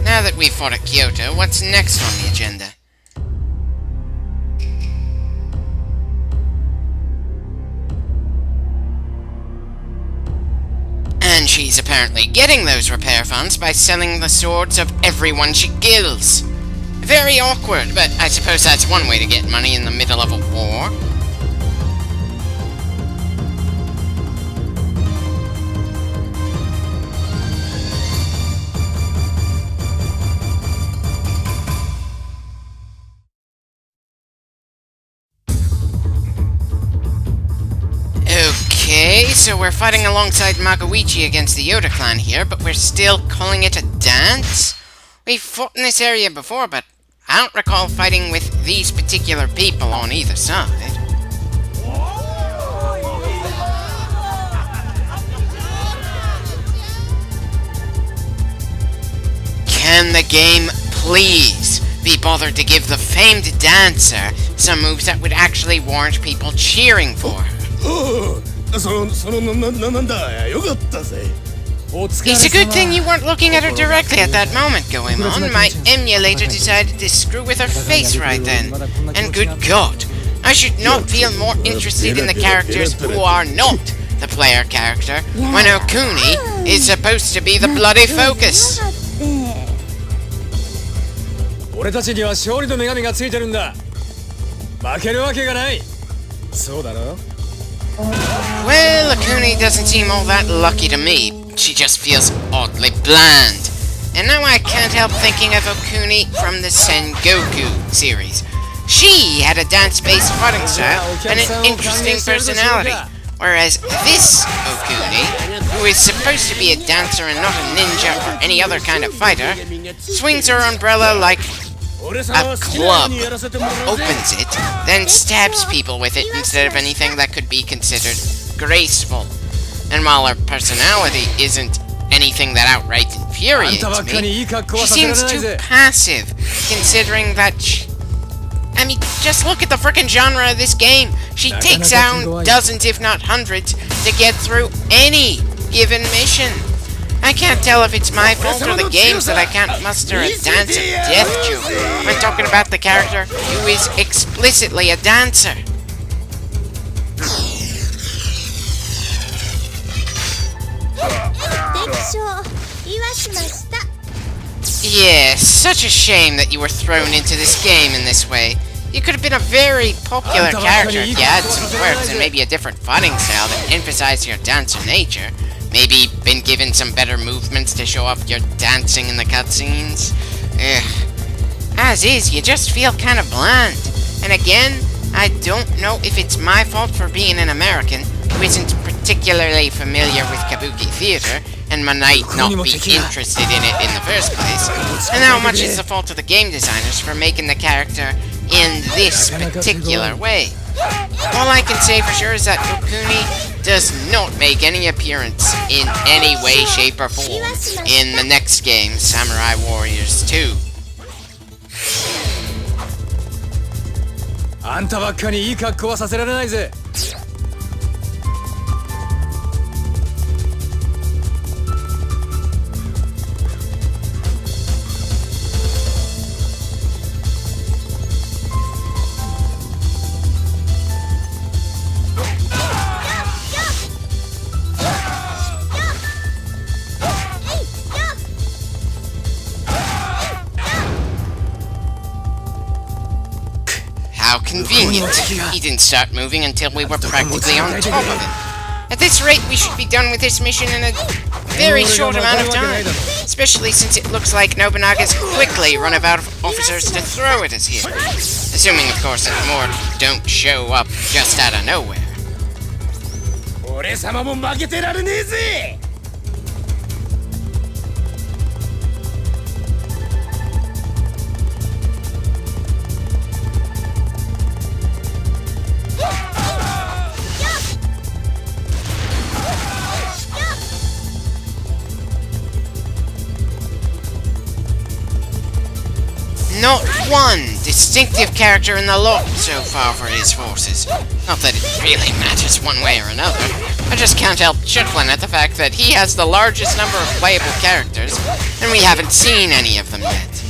Now that we've fought at Kyoto, what's next on the agenda? And she's apparently getting those repair funds by selling the swords of everyone she kills. Very awkward, but I suppose that's one way to get money in the middle of a war. Okay, so we're fighting alongside Magoichi against the Yoda clan here, but we're still calling it a dance? We've fought in this area before, but I don't recall fighting with these particular people on either side. Can the game please be bothered to give the famed dancer some moves that would actually warrant people cheering for her? It's a good thing you weren't looking at her directly at that moment, Goemon. My emulator decided to screw with her face right then. And good God, I should not feel more interested in the characters who are not the player character when Okuni is supposed to be the bloody focus. Well, Okuni doesn't seem all that lucky to me. She just feels oddly bland. And now I can't help thinking of Okuni from the Sengoku series. She had a dance-based fighting style and an interesting personality. Whereas this Okuni, who is supposed to be a dancer and not a ninja or any other kind of fighter, swings her umbrella like a club, opens it, then stabs people with it instead of anything that could be considered graceful. And while her personality isn't anything that outright infuriates me, she seems too passive, considering that I mean, just look at the frickin' genre of this game. She takes down dozens, if not hundreds, to get through any given mission. I can't tell if it's my fault or the game's that I can't muster a dance of death joke when talking about the character who is explicitly a dancer. Yeah, such a shame that you were thrown into this game in this way. You could have been a very popular character if you had some quirks and maybe a different fighting style that emphasized your dancer nature. Maybe been given some better movements to show off your dancing in the cutscenes. Ugh. As is, you just feel kind of bland. And again, I don't know if it's my fault for being an American who isn't particularly familiar with kabuki theater and might not be interested in it in the first place, and how much is the fault of the game designers for making the character in this particular way. All I can say for sure is that Okuni does not make any appearance in any way, shape, or form in the next game, Samurai Warriors 2. あんたばっかにいい格好はさせられないぜ。How convenient. He didn't start moving until we were practically on top of him. At this rate, we should be done with this mission in a very short amount of time. Especially since it looks like Nobunaga's quickly run out of officers to throw at us here. Assuming, of course, that more don't show up just out of nowhere. 俺様も負けてられねえぜ。not one distinctive character in the lot so far for his forces. Not that it really matters one way or another. I just can't help chuckling at the fact that he has the largest number of playable characters, and we haven't seen any of them yet.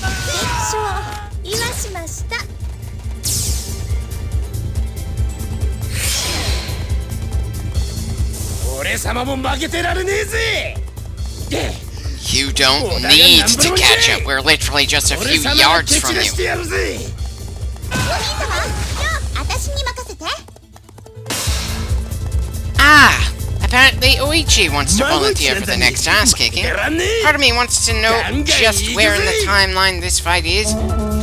言わしました。俺様も負けてられねえぜ。 You don't need to catch up. We're literally just a few yards from you. お兄様、私に任せて。Ah! Apparently Oichi wants to volunteer for the next ass-kicking. Part of me wants to know just where in the timeline this fight is.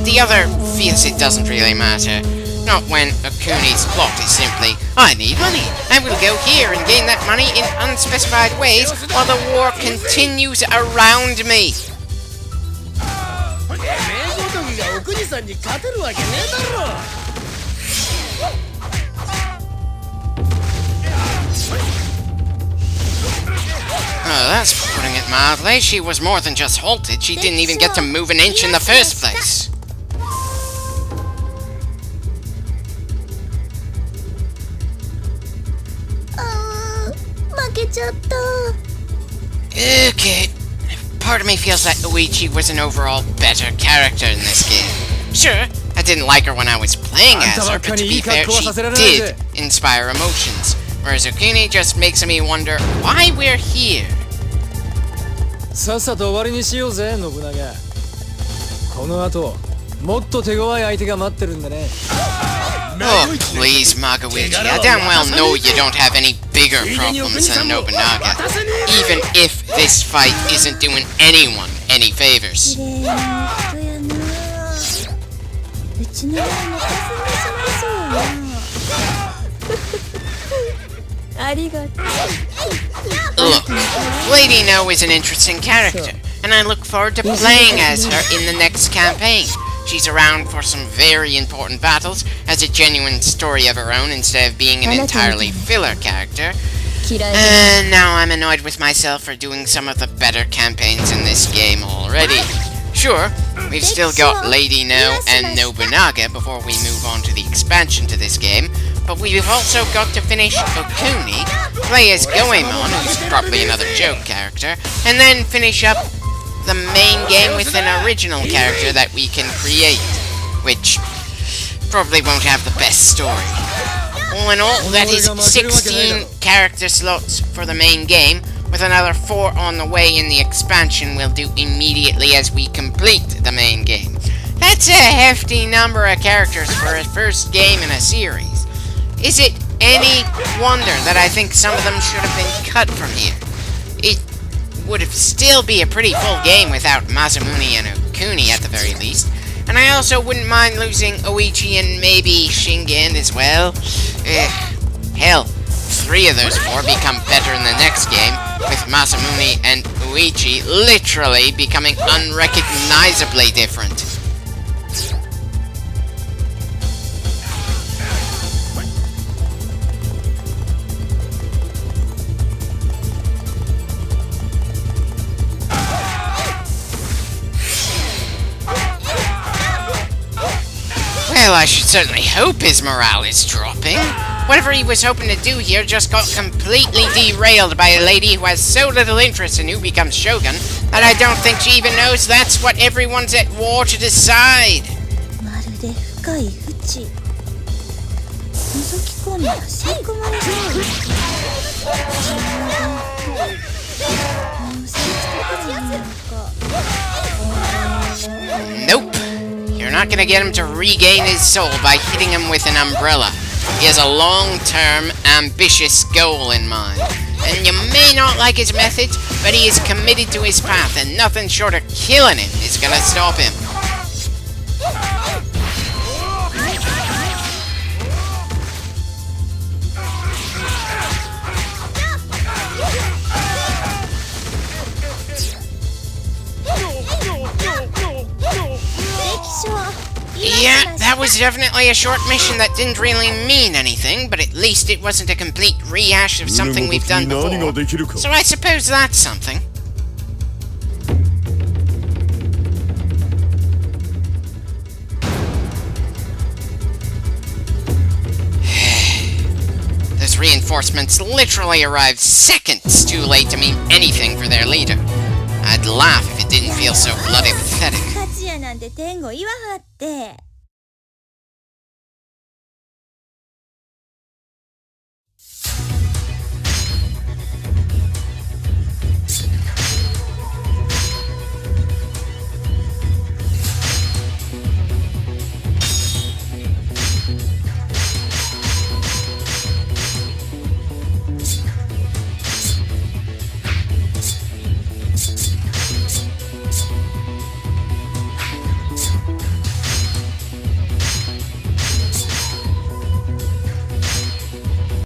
The other feels it doesn't really matter. Not when Okuni's plot is simply, I need money, I will go here and gain that money in unspecified ways while the war continues around me. Oh, that's putting it mildly. She was more than just halted, she didn't even get to move an inch in the first place. Okay. Part of me feels that Oichi was an overall better character in this game. Sure, I didn't like her when I was playing as her, but to be fair, she did inspire emotions. Whereas Okuni just makes me wonder why we're here. さっさと終わりにしようぜ、信長。この後、もっと手強い相手が待ってるんだね。 Oh, please, Magoichi. I damn well know you don't have any bigger problems than Nobunaga. Even if this fight isn't doing anyone any favors. うちの前もかすみしましょうな。ありがとう。 Look, Lady No is an interesting character, and I look forward to playing as her in the next campaign. She's around for some very important battles, has a genuine story of her own instead of being an entirely filler character. And now I'm annoyed with myself for doing some of the better campaigns in this game already. Sure, we've still got Lady No and Nobunaga before we move on to the expansion to this game, but we've also got to finish Okuni, play as Goemon, who's probably another joke character, and then finish up the main game with an original character that we can create, which probably won't have the best story. All in all, that is 16 character slots for the main game, with another 4 on the way in the expansion we'll do immediately as we complete the main game. That's a hefty number of characters for a first game in a series. Is it any wonder that I think some of them should have been cut from here? It would still be a pretty full game without Masamune and Okuni at the very least. And I also wouldn't mind losing Oichi and maybe Shingen as well. Hell, 3 of those 4 become better in the next game, with Masamune and Oichi literally becoming unrecognizably different. Well, I should certainly hope his morale is dropping. Whatever he was hoping to do here just got completely derailed by a lady who has so little interest in who becomes Shogun that I don't think she even knows that's what everyone's at war to decide. まるで深い淵。覗き込んだ吸い込まれそう。Nope. You're not gonna get him to regain his soul by hitting him with an umbrella. He has a long-term, ambitious goal in mind. And you may not like his methods, but he is committed to his path, and nothing short of killing him is gonna stop him. Yeah, that was definitely a short mission that didn't really mean anything, but at least it wasn't a complete rehash of something we've done before. So I suppose that's something. reinforcements literally arrived seconds too late to mean anything for their leader. I'd laugh if it didn't feel so bloody pathetic. 勝ちやなんて天狗言わはって